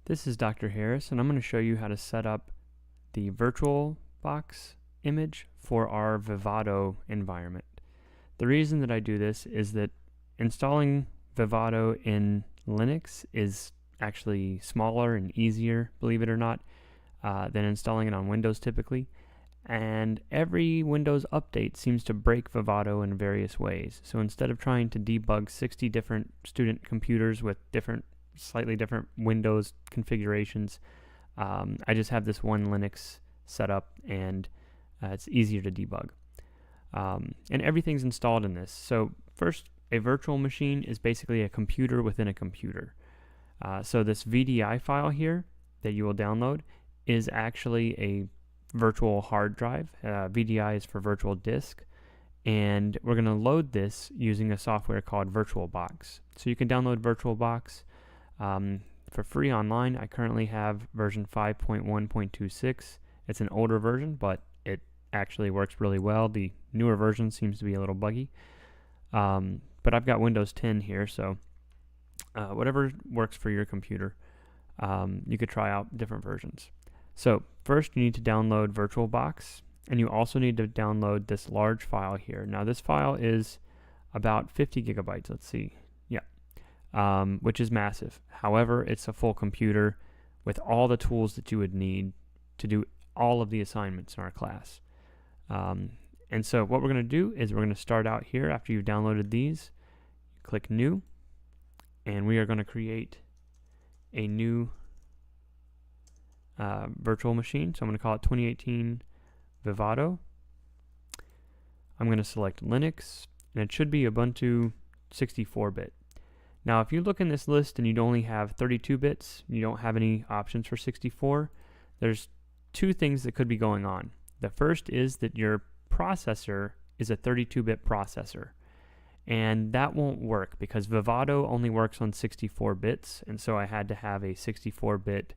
This is Dr. Harris, and I'm going to show you how to set up the Virtualbox image for our Vivado environment. The reason that I do this is that installing Vivado in Linux is actually smaller and easier, believe it or not, than installing it on Windows typically. And every Windows update seems to break Vivado in various ways. So instead of trying to debug 60 different student computers with slightly different Windows configurations, I just have this one Linux set up, and it's easier to debug. And everything's installed in this. So first, a virtual machine is basically a computer within a computer. So this VDI file here that you will download is actually a virtual hard drive. VDI is for virtual disk, and we're going to load this using a software called Virtualbox. So you can download Virtualbox for free online. I currently have version 5.1.26. It's an older version, but it actually works really well. The newer version seems to be a little buggy, but I've got Windows 10 here, so whatever works for your computer, you could try out different versions. So first you need to download Virtualbox, and you also need to download this large file here. Now this file is about 50 gigabytes, let's see, which is massive. However, it's a full computer with all the tools that you would need to do all of the assignments in our class. And so what we're going to do is we're going to start out here after you've downloaded these. Click New, and we are going to create a new virtual machine. So I'm going to call it 2018 Vivado. I'm going to select Linux, and it should be Ubuntu 64-bit. Now if you look in this list and you only have 32 bits, you don't have any options for 64, there's two things that could be going on. The first is that your processor is a 32-bit processor, and that won't work because Vivado only works on 64 bits, and so I had to have a 64-bit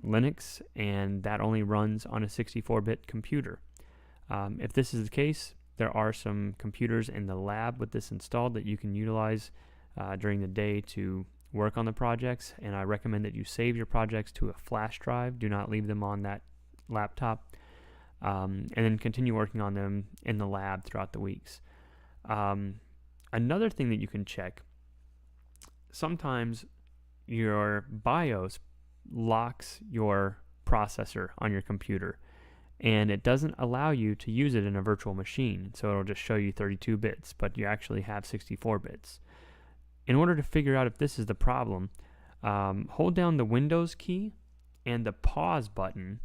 Linux, and that only runs on a 64-bit computer. If this is the case, there are some computers in the lab with this installed that you can utilize during the day to work on the projects, and I recommend that you save your projects to a flash drive. Do not leave them on that laptop, and then continue working on them in the lab throughout the weeks. Another thing that you can check, sometimes your BIOS locks your processor on your computer, and it doesn't allow you to use it in a virtual machine, so it'll just show you 32 bits, but you actually have 64 bits. In order to figure out if this is the problem, hold down the Windows key and the pause button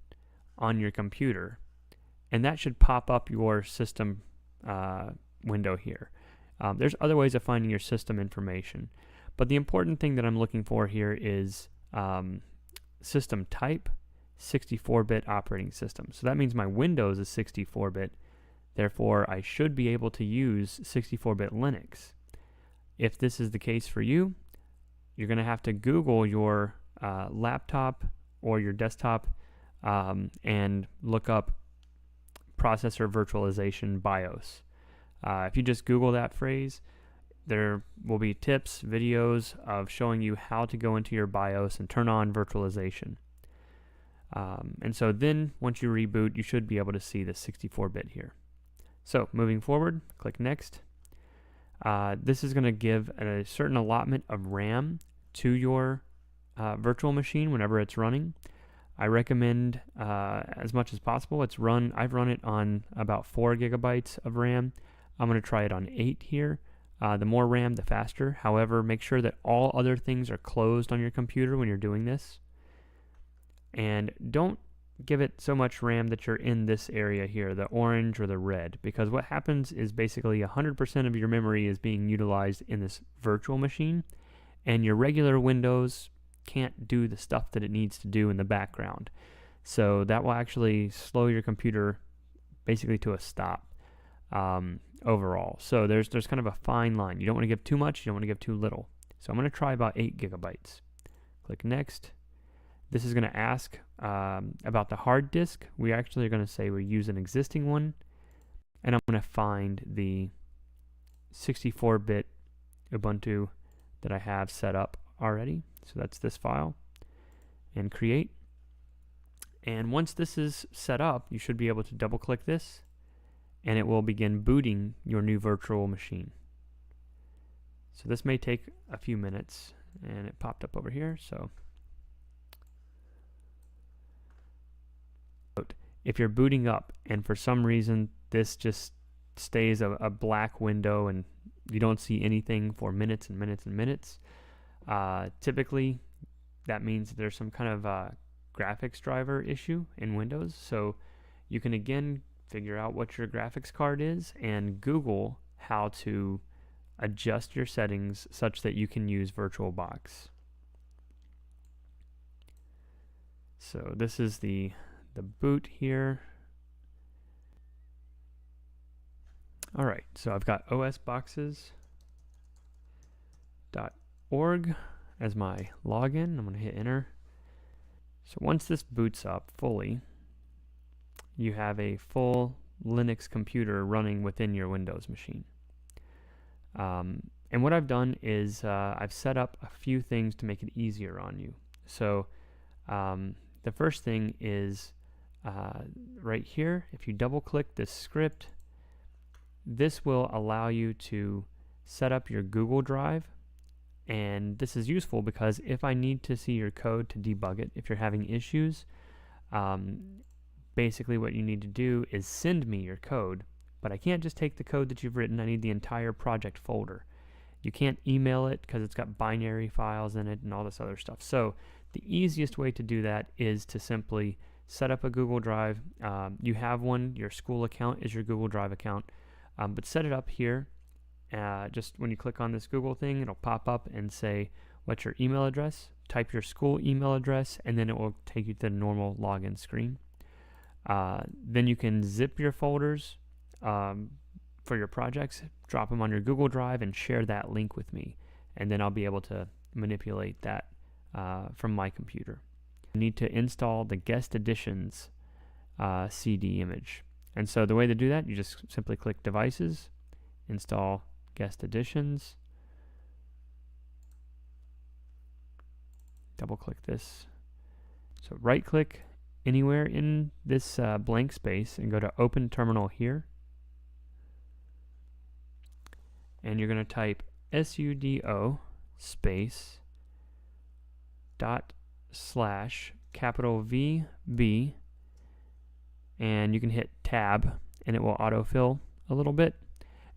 on your computer, and that should pop up your system window here. There's other ways of finding your system information, but the important thing that I'm looking for here is system type, 64-bit operating system. So that means my Windows is 64-bit, therefore I should be able to use 64-bit Linux. If this is the case for you, you're going to have to Google your laptop or your desktop and look up processor virtualization BIOS. If you just Google that phrase, there will be tips, videos of showing you how to go into your BIOS and turn on virtualization. And so then once you reboot, you should be able to see the 64-bit here. So moving forward, click Next. This is going to give a certain allotment of RAM to your virtual machine whenever it's running. I recommend as much as possible. I've run it on about 4 gigabytes of RAM. I'm going to try it on 8 here. The more RAM, the faster. However, make sure that all other things are closed on your computer when you're doing this. And don't give it so much RAM that you're in this area here, the orange or the red, because what happens is basically 100% of your memory is being utilized in this virtual machine, and your regular Windows can't do the stuff that it needs to do in the background. So that will actually slow your computer basically to a stop overall. So there's kind of a fine line. You don't want to give too much, you don't want to give too little. So I'm going to try about 8 gigabytes. Click Next. This is going to ask about the hard disk. We actually are going to say we use an existing one, and I'm going to find the 64-bit Ubuntu that I have set up already. So that's this file. and create. And once this is set up, you should be able to double click this and it will begin booting your new virtual machine. So this may take a few minutes, and it popped up over here. So if you're booting up and for some reason this just stays a black window and you don't see anything for minutes and minutes and minutes, typically that means there's some kind of graphics driver issue in Windows. So you can again figure out what your graphics card is and Google how to adjust your settings such that you can use Virtualbox. So this is the boot here. Alright, so I've got osboxes.org as my login. I'm going to hit enter. So once this boots up fully, you have a full Linux computer running within your Windows machine. And what I've done is I've set up a few things to make it easier on you. So the first thing is right here, if you double click this script, this will allow you to set up your Google Drive. And this is useful because if I need to see your code to debug it, if you're having issues, basically what you need to do is send me your code. But I can't just take the code that you've written. I need the entire project folder. You can't email it because it's got binary files in it and all this other stuff. So the easiest way to do that is to simply set up a Google Drive. You have one. Your school account is your Google Drive account. But set it up here. Just when you click on this Google thing, it'll pop up and say, what's your email address? Type your school email address, and then it will take you to the normal login screen. Then you can zip your folders for your projects, drop them on your Google Drive, and share that link with me. And then I'll be able to manipulate that from my computer. You need to install the guest editions CD image. And so the way to do that, you just simply click Devices, install Guest Editions, double click this. So right click anywhere in this blank space and go to Open Terminal here. And you're going to type sudo space /VB, and you can hit tab and it will autofill a little bit.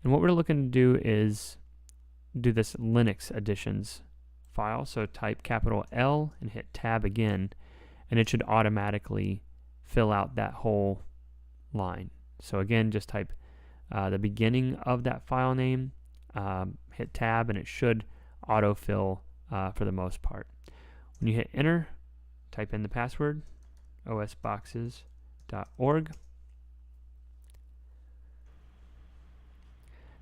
And what we're looking to do is do this Linux editions file. So type L and hit tab again, and it should automatically fill out that whole line. So again, just type the beginning of that file name, hit tab, and it should autofill for the most part. When you hit enter, type in the password, osboxes.org.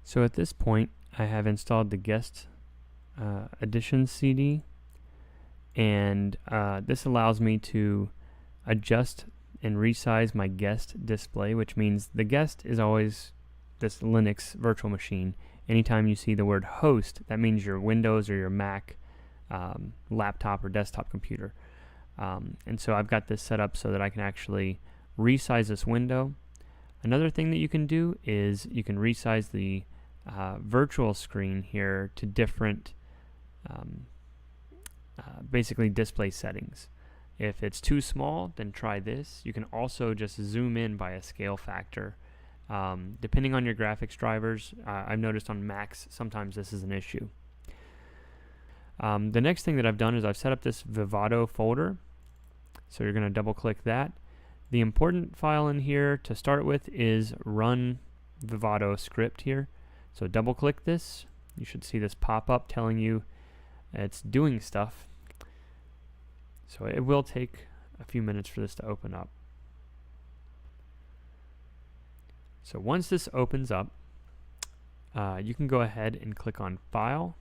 So at this point, I have installed the guest editions CD, and this allows me to adjust and resize my guest display, which means the guest is always this Linux virtual machine. Anytime you see the word host, that means your Windows or your Mac laptop or desktop computer. And so I've got this set up so that I can actually resize this window. Another thing that you can do is you can resize the virtual screen here to different basically display settings. If it's too small, then try this. You can also just zoom in by a scale factor. Depending on your graphics drivers, I've noticed on Macs sometimes this is an issue. The next thing that I've done is I've set up this Vivado folder. So you're going to double click that. The important file in here to start with is run Vivado script here. So double click this. You should see this pop up telling you it's doing stuff. So it will take a few minutes for this to open up. So once this opens up, you can go ahead and click on File,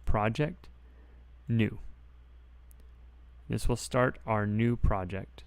Project, New. This will start our new project.